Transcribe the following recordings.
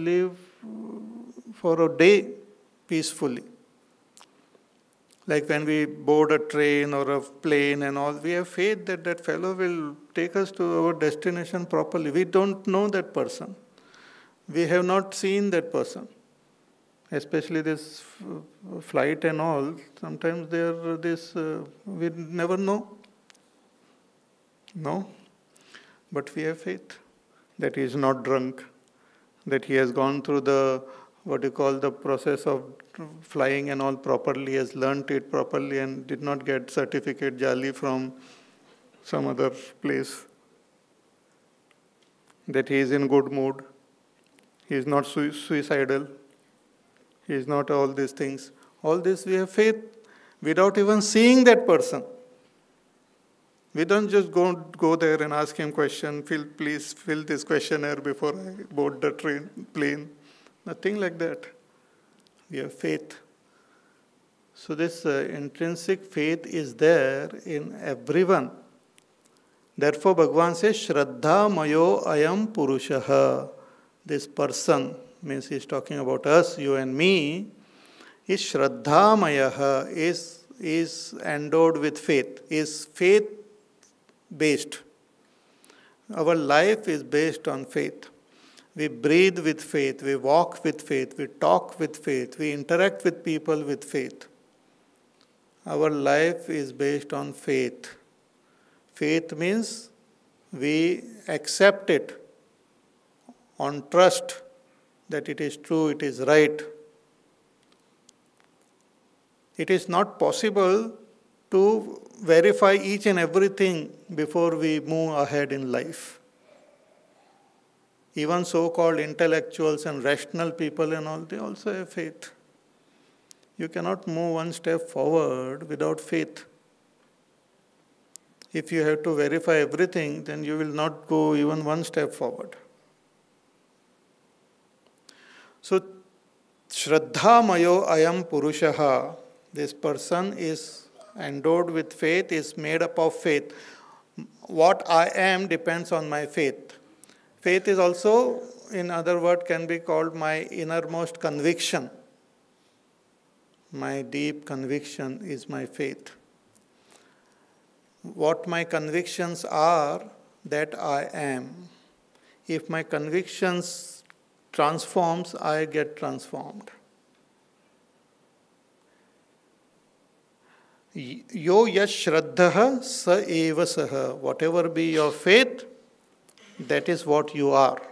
live for a day peacefully. Like when we board a train or a plane and all, we have faith that that fellow will take us to our destination properly. We don't know that person. We have not seen that person. Especially this flight and all, sometimes we never know. No. But we have faith that he is not drunk, that he has gone through the process of flying and all properly, has learnt it properly and did not get certificate jali from some other place. That he is in good mood. He is not suicidal. He is not all these things. All this we have faith without even seeing that person. We don't just go there and ask him question, please fill this questionnaire before I board the plane. Nothing like that. We have faith. So this intrinsic faith is there in everyone. Therefore Bhagavan says, Shraddha Mayo Ayam Purushaha. This person, means he is talking about us, you and me, is Shraddha Mayaha, is endowed with faith, is faith based. Our life is based on faith. We breathe with faith, we walk with faith, we talk with faith, we interact with people with faith. Our life is based on faith. Faith means we accept it on trust that it is true, it is right. It is not possible to verify each and everything before we move ahead in life. Even so-called intellectuals and rational people and all, they also have faith. You cannot move one step forward without faith. If you have to verify everything, then you will not go even one step forward. So, Shraddha Mayo Ayam Purushaha, this person is endowed with faith, is made up of faith. What I am depends on my faith. Faith is also, in other words, can be called my innermost conviction. My deep conviction is my faith. What my convictions are, that I am. If my convictions transforms, I get transformed. Yo yash shraddha sa eva saha. Whatever be your faith, that is what you are.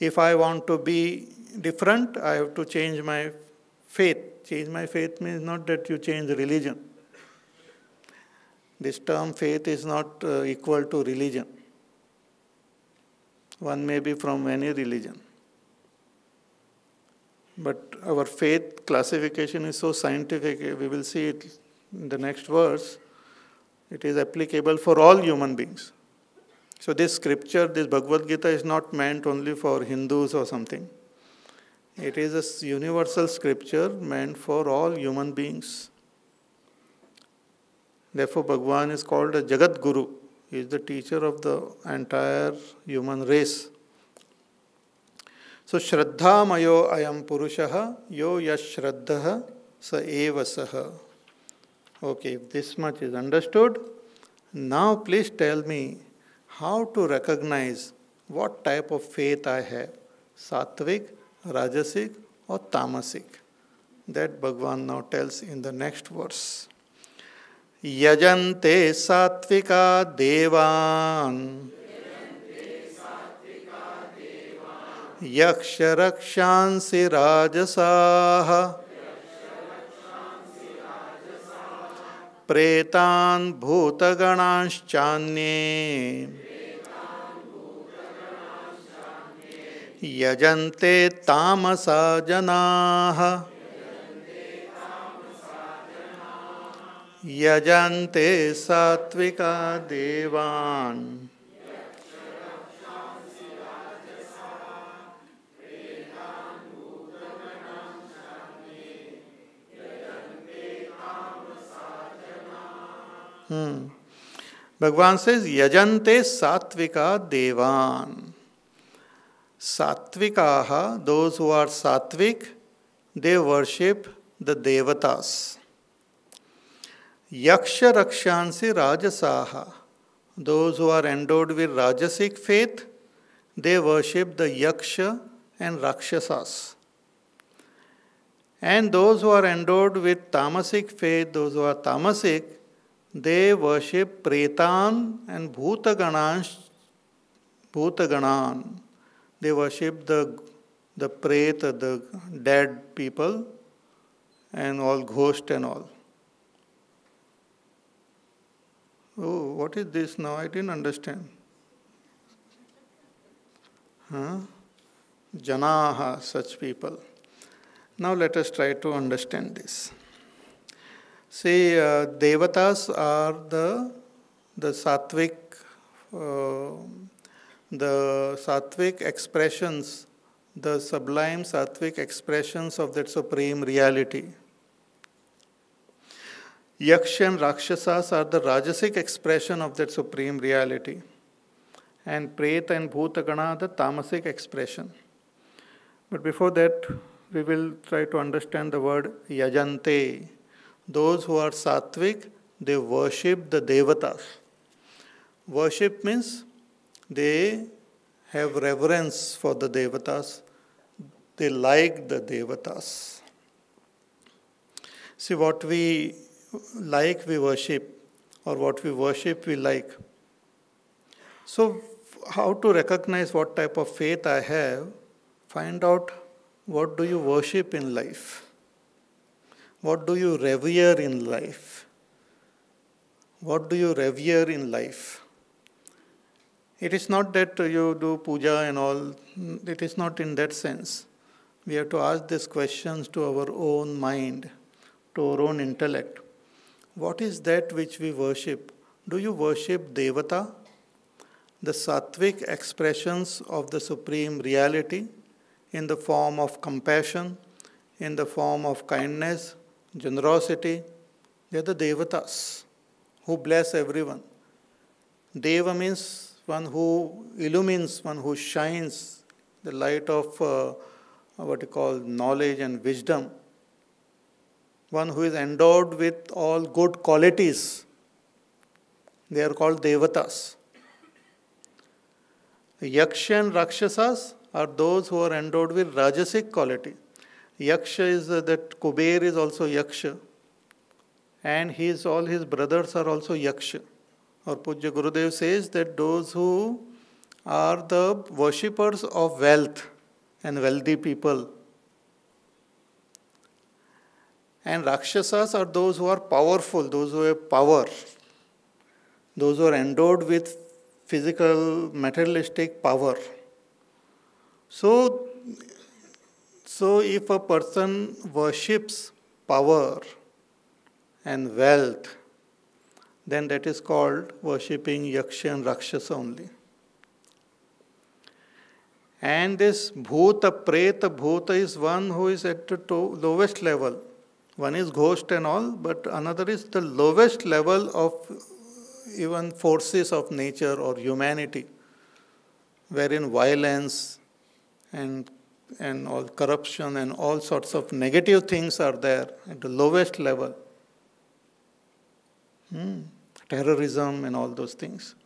If I want to be different, I have to change my faith. Change my faith means not that you change religion. This term faith is not equal to religion. One may be from any religion. But our faith classification is so scientific, we will see it in the next verse. It is applicable for all human beings. So this scripture, this Bhagavad Gita is not meant only for Hindus or something. It is a universal scripture meant for all human beings. Therefore, Bhagavan is called a Jagat Guru. He is the teacher of the entire human race. So, Shraddha Mayo Ayam Purushaha, Yo Yash Shraddha Sa Eva Saha. Okay, if this much is understood, now please tell me how to recognize what type of faith I have. Sattvic, Rajasic or Tamasic. That Bhagavan now tells in the next verse. Yajante Sattvika Devan Yaksha Rakshansi Rajasaha Pretan Bhutaganshyanye Yajante Tamasa Janaha Yajante Sattvika Devan. Bhagavan says, Yajante Sattvika Devan. Satvikaha, those who are satvik, they worship the devatas. Yaksha rakshansi rajasaha, those who are endowed with rajasic faith, they worship the yaksha and rakshasas. And those who are endowed with tamasic faith, those who are tamasic, they worship pretan and bhutaganan. They worship the preta, the dead people, and all ghost and all. Oh, what is this now? I didn't understand. Janaha, such people. Now let us try to understand this. See, devatas are the sattvic, expressions, the sublime sattvic expressions of that supreme reality. Yaksha and Rakshasas are the rajasic expression of that supreme reality. And Preta and Bhutagana, the tamasic expression. But before that, we will try to understand the word yajante. Those who are sattvic, they worship the devatas. Worship means they have reverence for the devatas. They like the devatas. See, what we like, we worship, or what we worship, we like. So, how to recognize what type of faith I have? Find out what do you worship in life? What do you revere in life? What do you revere in life? It is not that you do puja and all. It is not in that sense. We have to ask these questions to our own mind, to our own intellect. What is that which we worship? Do you worship Devata, the sattvic expressions of the supreme reality in the form of compassion, in the form of kindness, generosity? They are the Devatas who bless everyone. Deva means one who illumines, one who shines the light of what you call knowledge and wisdom. One who is endowed with all good qualities. They are called Devatas. Yaksha and Rakshasas are those who are endowed with Rajasic quality. Yaksha is that Kuber is also Yaksha. And all his brothers are also Yaksha. Or Pujya Gurudev says that those who are the worshippers of wealth and wealthy people. And Rakshasas are those who are powerful, those who have power. Those who are endowed with physical, materialistic power. So if a person worships power and wealth, then that is called worshipping Yaksha and Rakshasa only. And this Bhuta, Preta, Bhuta is one who is at the lowest level. One is ghost and all, but another is the lowest level of even forces of nature or humanity, wherein violence and all corruption and all sorts of negative things are there at the lowest level. Terrorism and all those things.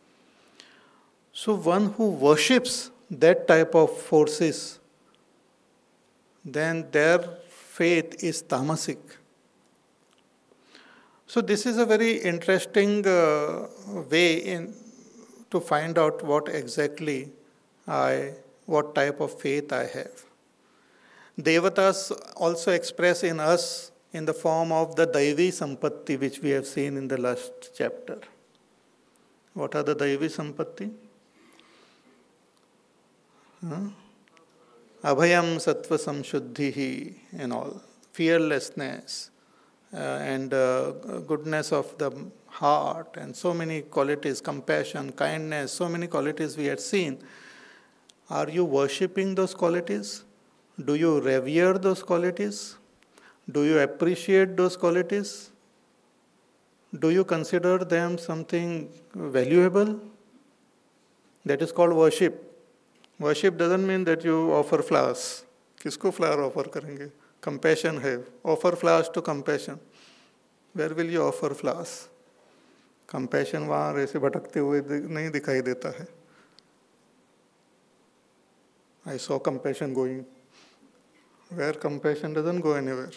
So one who worships that type of forces, then their faith is tamasic. So this is a very interesting way to find out what type of faith I have. Devatas also express in us in the form of the Daivi Sampatti, which we have seen in the last chapter. What are the Daivi Sampatti? Abhayam Sattva Samshuddhihi and all. Fearlessness and goodness of the heart and so many qualities, compassion, kindness, so many qualities we had seen. Are you worshipping those qualities? Do you revere those qualities? Do you appreciate those qualities? Do you consider them something valuable? That is called worship. Worship doesn't mean that you offer flowers. किसको flower offer करेंगे? Compassion है. Offer flowers to compassion. Where will you offer flowers? Compassion वहाँ ऐसे भटकते हुए नहीं दिखाई देता है. I saw compassion going. Where compassion doesn't go anywhere.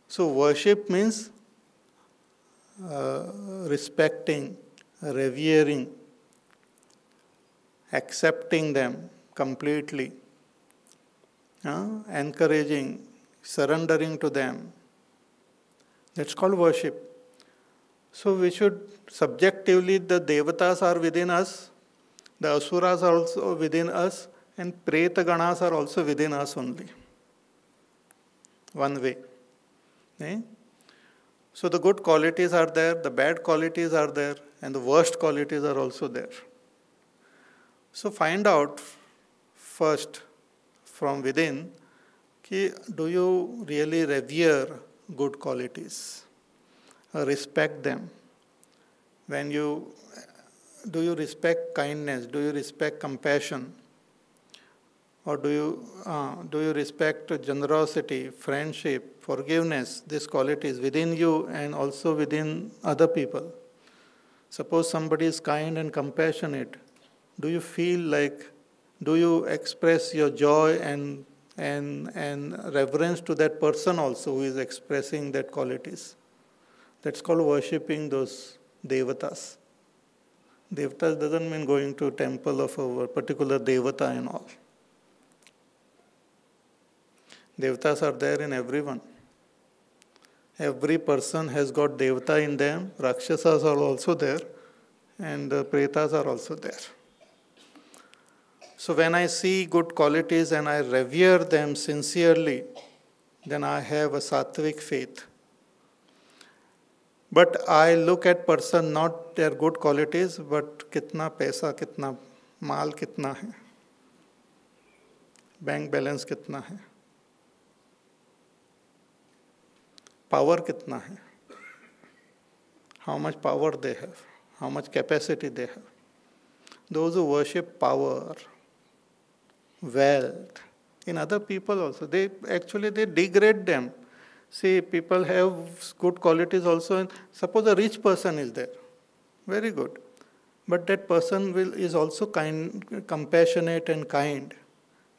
So worship means respecting, revering, accepting them completely, encouraging, surrendering to them. That's called worship. So we should, subjectively, the devatas are within us, the asuras are also within us, and preta ganas are also within us only. One way. So the good qualities are there, the bad qualities are there, and the worst qualities are also there. So find out first from within, do you really revere good qualities? Respect them. Do you respect kindness? Do you respect compassion? Or do you respect generosity, friendship, forgiveness, these qualities within you and also within other people? Suppose somebody is kind and compassionate. Do you feel like, do you express your joy and reverence to that person also who is expressing that qualities? That's called worshipping those devatas. Devatas doesn't mean going to a temple of a particular devata and all. Devatas are there in everyone. Every person has got devata in them. Rakshasas are also there. And the pretas are also there. So when I see good qualities and I revere them sincerely, then I have a sattvic faith. But I look at person not their good qualities, but kitna paisa, kitna maal kitna hai. Bank balance kitna hai. Power kitna hai. How much power they have. How much capacity they have. Those who worship power, wealth, in other people also, they degrade them. See, people have good qualities also. Suppose a rich person is there. Very good. But that person is also kind, compassionate and kind.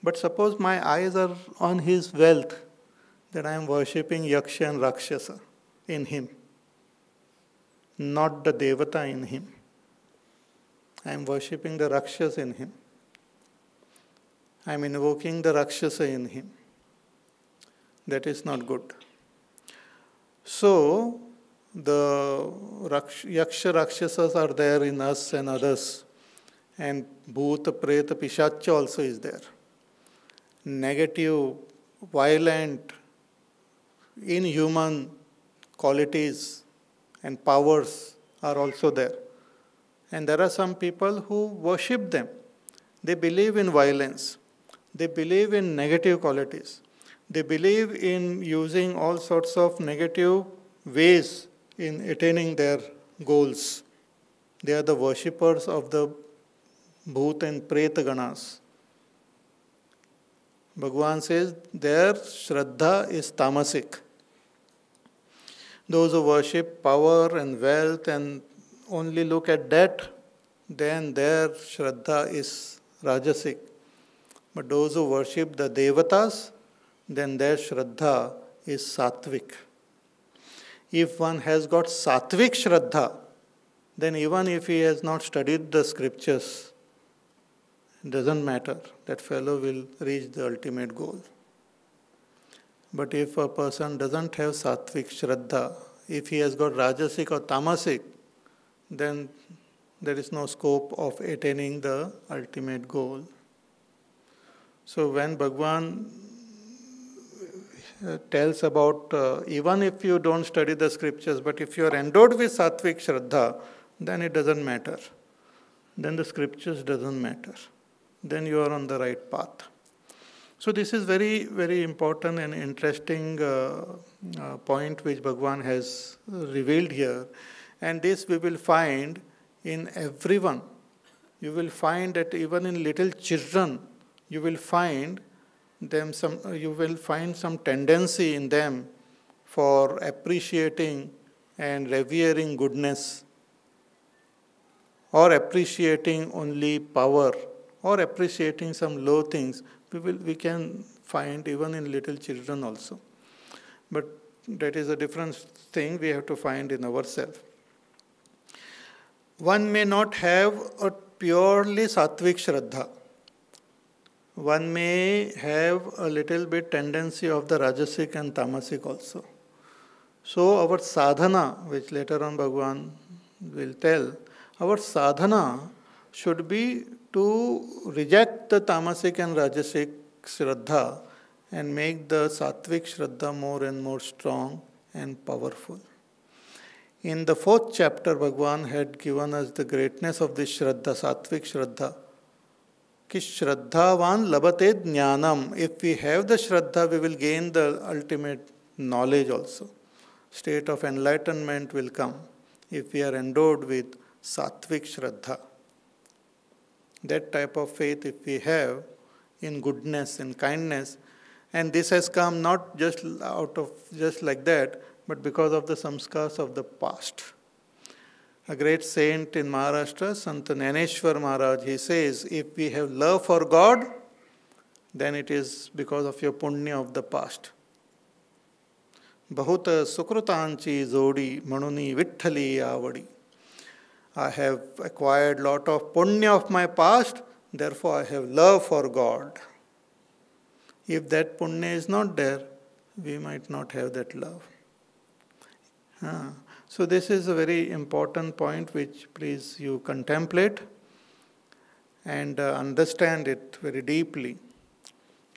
But suppose my eyes are on his wealth, then I am worshipping Yaksha and Rakshasa in him, not the Devata in him. I am worshipping the Rakshasa in him. I am invoking the Rakshasa in him. That is not good. So, the Yaksha Rakshasas are there in us and others. And Bhuta, Preta, Pishacha also is there. Negative, violent, inhuman qualities and powers are also there. And there are some people who worship them. They believe in violence. They believe in negative qualities. They believe in using all sorts of negative ways in attaining their goals. They are the worshippers of the Bhut and Preta Ganas. Bhagavan says their Shraddha is tamasic. Those who worship power and wealth and only look at that, then their Shraddha is Rajasic. But those who worship the Devatas, then their Shraddha is Sattvic. If one has got Sattvic Shraddha, then even if he has not studied the scriptures, it doesn't matter. That fellow will reach the ultimate goal. But if a person doesn't have Sattvic Shraddha, if he has got Rajasic or Tamasic, then there is no scope of attaining the ultimate goal. So when Bhagavan tells about, even if you don't study the scriptures, but if you are endowed with Sattvic Shraddha, then it doesn't matter. Then the scriptures doesn't matter. Then you are on the right path. So this is very, very important and interesting point which Bhagavan has revealed here. And this we will find in everyone. you will find that even in little children, you will find some tendency in them for appreciating and revering goodness, or appreciating only power, or appreciating some low things. We can find even in little children also. But that is a different thing we have to find in ourselves. One may not have a purely sattvic shraddha. One may have a little bit tendency of the rajasic and tamasic also. So our sadhana, which later on Bhagavan will tell, our sadhana should be to reject the tamasic and rajasic shraddha and make the sattvic shraddha more and more strong and powerful. In the 4th chapter, Bhagavan had given us the greatness of this shraddha, sattvic shraddha. Ki shraddhavan labate jnanam. If we have the shraddha, we will gain the ultimate knowledge also. State of enlightenment will come if we are endowed with sattvic shraddha. That type of faith if we have in goodness and kindness, and this has come not just like that, but because of the samskars of the past. A great saint in Maharashtra, Sant Jnaneshwar Maharaj, he says, if we have love for God, then it is because of your punya of the past. Bahuta sukrutanchi zodi manuni vitthali avadi. I have acquired lot of punya of my past, therefore I have love for God. If that punya is not there, we might not have that love. So this is a very important point which please you contemplate and understand it very deeply.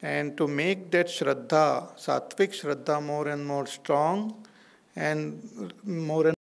And to make that shraddha, sattvic shraddha more and more strong and more and